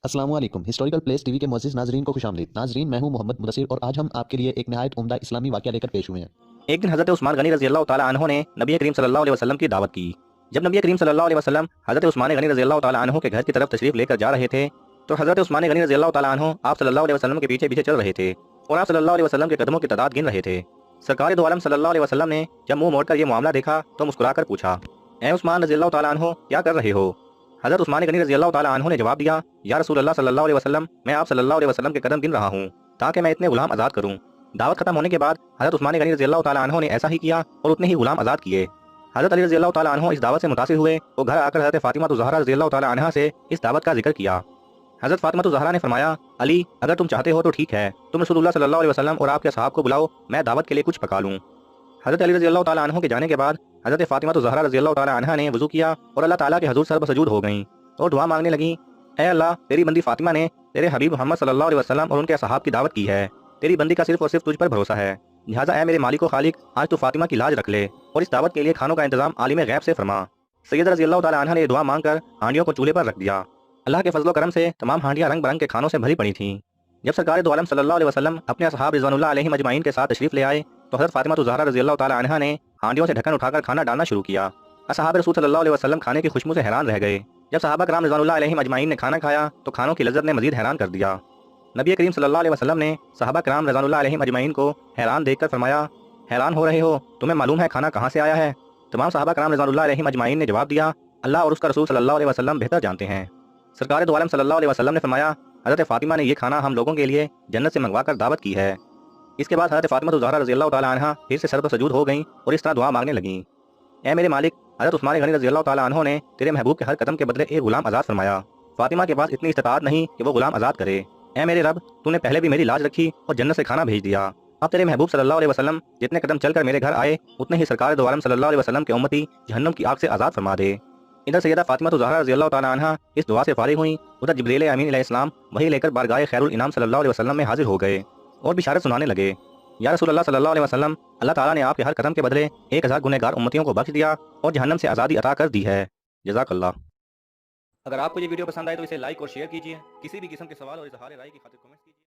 अस्सलाम वालेकुम। Historical place TV के मुअज़्ज़िज़ नाज़रीन को खुशामदीद। नाज़रीन, मैं हूं मोहम्मद मुदस्सिर और आज हम आपके लिए एक निहायत उम्दा इस्लामी वाक़या लेकर पेश हुए हैं। एक दिन हज़रत उस्मान गनी रज़ी अल्लाह ताला अन्हो ने नबी करीम सल्लल्लाहु अलैहि वसल्लम की दावत की। जब नबी करीम सल्लल्लाहु अलैहि वसल्लम हज़रत उस्मान गनी रज़ी अल्लाह ताला अन्हो के घर की तरफ तशरीफ लेकर जा रहे थे तो हज़रत उस्मान गनी रज़ी अल्लाह ताला अन्हो आप सल्लल्लाहु अलैहि वसल्लम के पीछे पीछे चल रहे थे और आप सल्लल्लाहु अलैहि वसल्लम के कदमों की तादाद गिन रहे थे। सरकार दो आलम सल्लल्लाहु अलैहि वसल्लम ने जब मुंह मोड़कर ये मामला देखा तो मुस्कुराकर पूछा, ए उस्मान रज़ी अल्लाह ताला अन्हो, क्या कर रहे हो? हज़रत उस्मान गनी रज़ी अल्लाह ताला अन्हो ने जवाब दिया, या रसूल अल्लाह सल्लल्लाहु अलैहि वसल्लम, मैं आप सल्लल्लाहु अलैहि वसल्लम के कदम गिन रहा हूँ ताकि मैं इतने गुलाम आज़ाद करूँ। दावत खत्म होने के बाद हज़रत उस्मान गनी रज़ी अल्लाह ताला अन्हो ने ऐसा ही किया और उतने ही गुलाम आज़ाद किए। हज़रत अली रज़ी अल्लाह ताला अन्हो इस दावत से मुतासिर हुए और घर आकर हज़रत फातिमा ज़हरा रज़ी अल्लाह ताला अन्हा से इस दावत का जिक्र किया। हज़रत फातिमा ज़हरा ने फरमाया, अली, अगर तुम चाहते हो तो ठीक है, तुम रसूलुल्लाह सल्लल्लाहु अलैहि वसल्लम और आपके असहाब को बुलाओ, मैं दावत के लिए कुछ पका लूँ। हज़रत अली रज़ी अल्लाह ताला अन्हो के जाने के बाद हज़रत फातिमा ज़हरा रज़ी अल्लाह ताला अन्हा ने वज़ू किया और अल्लाह ताला के हज़ूर सरबसजूद हो गईं और दुआ मांगने लगी, ऐ अल्लाह, तेरी बंदी फातिमा ने तेरे हबीब मोहम्मद सल्लल्लाहु अलैहि वसल्लम और उनके असहाब की दावत की है। तेरी बंदी का सिर्फ और सिर्फ तुझ पर भरोसा है, लिहाजा ऐ मेरे मालिक व खालिक, आज तू फातिमा की लाज रख ले और इस दावत के लिए खानों का इंतजाम आलिम गैब से फरमा। सैयद रज़ी अल्लाह ताला अन्हा ने दुआ मांगकर हांडियों को चूल्हे पर रख दिया। अल्लाह के फजलो करम से तमाम हांडियां रंग बरंग के खानों से भरी पड़ी थीं। जब सरकार दो आलम सल्लल्लाहु अलैहि वसल्लम अपने असहाब रिज़वानुल्लाह अलैहिम अजमाइन के साथ तशरीफ ले आए तो हज़रत फातिमा ज़हरा रज़ी अल्लाह ताला अन्हा ने हांडियों से ढक्कन उठाकर खाना डालना शुरू किया। असहाब रसूल सल्लल्लाहु अलैहि वसल्लम खाने की खुशबू से हैरान रह गए। जब सहाबा कराम रिज़वानुल्लाह अलैहिम अजमाइन ने खाना खाया तो खानों की लज्जत ने मजीद हैरान कर दिया। नबी करीम सल्लल्लाहु अलैहि वसल्लम ने सहाबा कराम रिज़वानुल्लाह अलैहिम अजमाइन को हैरान देखकर फरमाया, हैरान हो रहे हो, तुम्हें मालूम है खाना कहाँ से आया है? तमाम सहाबा कराम रिज़वानुल्लाह अलैहिम अजमाइन ने जवाब दिया, अल्लाह और उसका रसूल सल्लल्लाहु अलैहि वसल्लम बेहतर जानते हैं। सरकार दो आलम सल्लल्लाहु अलैहि वसल्लम ने फरमाया, हज़रत फातिमा ने ये खाना हम लोगों के लिए जन्नत से मंगवा कर दावत की है। इसके बाद हज़रत फातिमा ज़हरा रज़ी अल्लाह ताला अन्हा फिर से सर पर सजूद हो गईं और इस तरह दुआ मांगने लगीं, ऐ मेरे मालिक, हज़रत उस्मान गनी रज़ी अल्लाह ताला अन्हो ने तेरे महबूब के हर कदम के बदले एक गुलाम आज़ाद फरमाया। फातिमा के पास इतनी इस्तिताअत नहीं कि वो गुलाम आज़ाद करे। ऐ मेरे रब, तूने पहले भी मेरी लाज रखी और जन्नत से खाना भेज दिया। अब तेरे महबूब सल्लल्लाहु अलैहि वसल्लम जितने कदम चलकर मेरे घर आए उतने ही सरकार दो आलम सल्लल्लाहु अलैहि वसल्लम के उम्मती जहन्नम की आग से आज़ाद फरमा दे। इधर सैयदा फातिमा ज़हरा रज़ी अल्लाह ताला अन्हा इस दुआ से फारिग हुई, उधर जिब्रील अमीन अलैहिस्सलाम वही लेकर बारगाह खैरुल इनाम सल्लल्लाहु अलैहि वसल्लम में हाजिर हो गए और बिशारत सुनाने लगे, या रसूल अल्लाह सल्लल्लाहु अलैहि वसल्लम, अल्लाह ताला ने आपके हर कदम के बदले 1000 गुनहगार उम्मतियों को बख्श दिया और जहन्नम से आज़ादी अता कर दी है। जज़ाकल्लाह। अगर आपको ये वीडियो पसंद आए तो इसे लाइक और शेयर कीजिए। किसी भी किस्म के सवाल और इज़हार राय की खातिर कमेंट कीजिए।